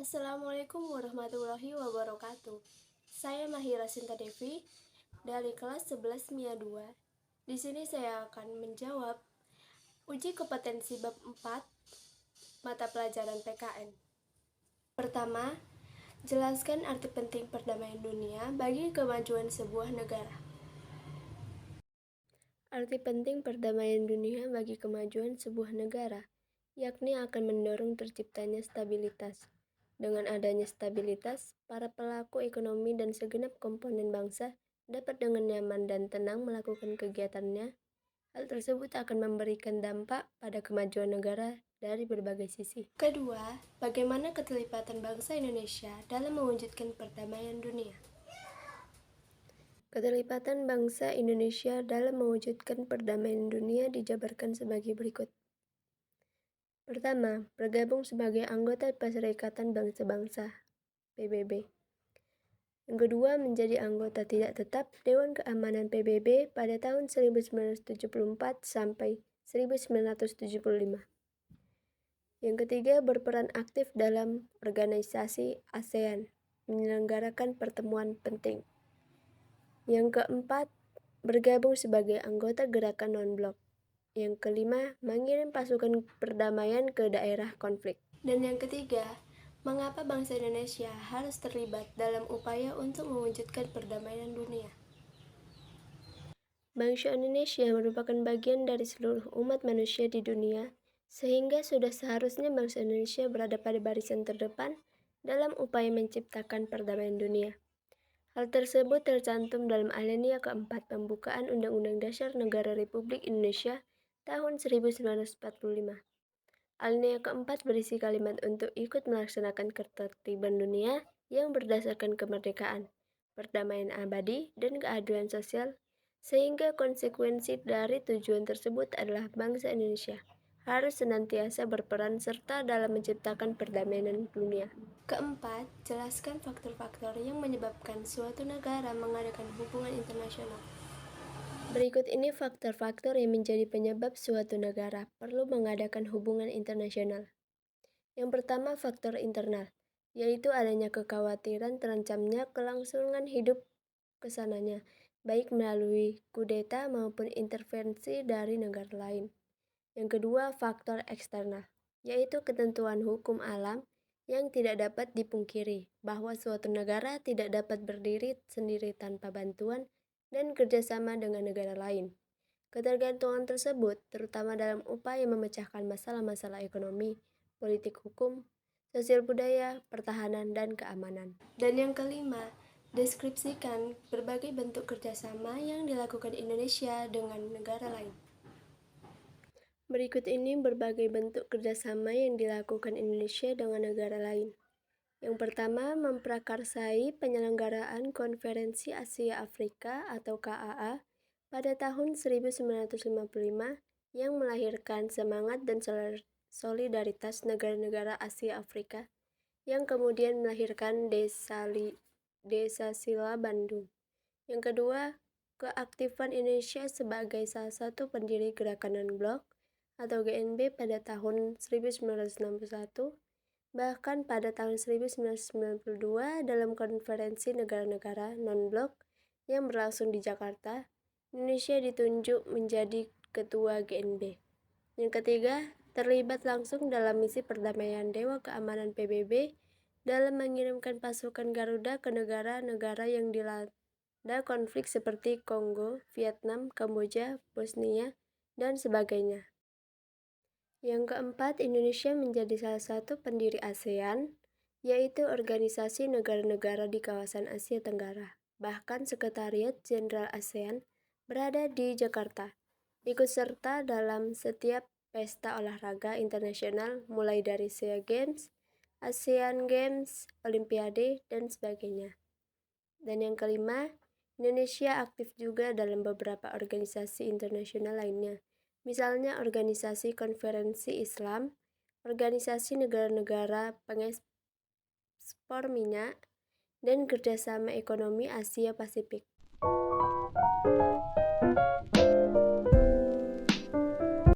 Assalamualaikum warahmatullahi wabarakatuh. Saya Mahira Sinta Devi dari kelas 11 MIA 2. Di sini saya akan menjawab uji kompetensi bab 4 mata pelajaran PKN. Pertama, jelaskan arti penting perdamaian dunia bagi kemajuan sebuah negara. Arti penting perdamaian dunia bagi kemajuan sebuah negara, yakni akan mendorong terciptanya stabilitas. Dengan adanya stabilitas, para pelaku ekonomi dan segenap komponen bangsa dapat dengan nyaman dan tenang melakukan kegiatannya. Hal tersebut akan memberikan dampak pada kemajuan negara dari berbagai sisi. Kedua, bagaimana keterlibatan bangsa Indonesia dalam mewujudkan perdamaian dunia? Keterlibatan bangsa Indonesia dalam mewujudkan perdamaian dunia dijabarkan sebagai berikut. Pertama, bergabung sebagai anggota Perserikatan Bangsa-Bangsa (PBB). Yang kedua, menjadi anggota tidak tetap Dewan Keamanan PBB pada tahun 1974 sampai 1975. Yang ketiga, berperan aktif dalam organisasi ASEAN, menyelenggarakan pertemuan penting. Yang keempat, bergabung sebagai anggota gerakan non-blok. Yang kelima, mengirim pasukan perdamaian ke daerah konflik. Dan yang ketiga, mengapa bangsa Indonesia harus terlibat dalam upaya untuk mewujudkan perdamaian dunia? Bangsa Indonesia merupakan bagian dari seluruh umat manusia di dunia, sehingga sudah seharusnya bangsa Indonesia berada pada barisan terdepan dalam upaya menciptakan perdamaian dunia. Hal tersebut tercantum dalam alinea keempat pembukaan Undang-Undang Dasar Negara Republik Indonesia tahun 1945. Alinea keempat berisi kalimat untuk ikut melaksanakan ketertiban dunia yang berdasarkan kemerdekaan, perdamaian abadi, dan keadilan sosial, sehingga konsekuensi dari tujuan tersebut adalah bangsa Indonesia harus senantiasa berperan serta dalam menciptakan perdamaian dunia. Keempat, jelaskan faktor-faktor yang menyebabkan suatu negara mengadakan hubungan internasional. Berikut ini faktor-faktor yang menjadi penyebab suatu negara perlu mengadakan hubungan internasional. Yang pertama, faktor internal, yaitu adanya kekhawatiran terancamnya kelangsungan hidup kesananya, baik melalui kudeta maupun intervensi dari negara lain. Yang kedua, faktor eksternal, yaitu ketentuan hukum alam yang tidak dapat dipungkiri bahwa suatu negara tidak dapat berdiri sendiri tanpa bantuan dan kerjasama dengan negara lain. Ketergantungan tersebut terutama dalam upaya memecahkan masalah-masalah ekonomi, politik hukum, sosial budaya, pertahanan, dan keamanan. Dan yang kelima, deskripsikan berbagai bentuk kerjasama yang dilakukan Indonesia dengan negara lain. Berikut ini berbagai bentuk kerjasama yang dilakukan Indonesia dengan negara lain. Yang pertama, memprakarsai penyelenggaraan Konferensi Asia Afrika atau KAA pada tahun 1955 yang melahirkan semangat dan solidaritas negara-negara Asia Afrika yang kemudian melahirkan Desasila Bandung. Yang kedua, keaktifan Indonesia sebagai salah satu pendiri Gerakan Non-Blok atau GNB pada tahun 1961, bahkan pada tahun 1992 dalam konferensi negara-negara non-blok yang berlangsung di Jakarta, Indonesia ditunjuk menjadi ketua GNB. Yang ketiga, terlibat langsung dalam misi perdamaian Dewan Keamanan PBB dalam mengirimkan pasukan Garuda ke negara-negara yang dilanda konflik seperti Kongo, Vietnam, Kamboja, Bosnia, dan sebagainya. Yang keempat, Indonesia menjadi salah satu pendiri ASEAN, yaitu organisasi negara-negara di kawasan Asia Tenggara. Bahkan Sekretariat Jenderal ASEAN berada di Jakarta, ikut serta dalam setiap pesta olahraga internasional mulai dari SEA Games, ASEAN Games, Olimpiade, dan sebagainya. Dan yang kelima, Indonesia aktif juga dalam beberapa organisasi internasional lainnya. Misalnya Organisasi Konferensi Islam, Organisasi Negara-Negara Pengekspor Minyak, dan Kerjasama Ekonomi Asia Pasifik.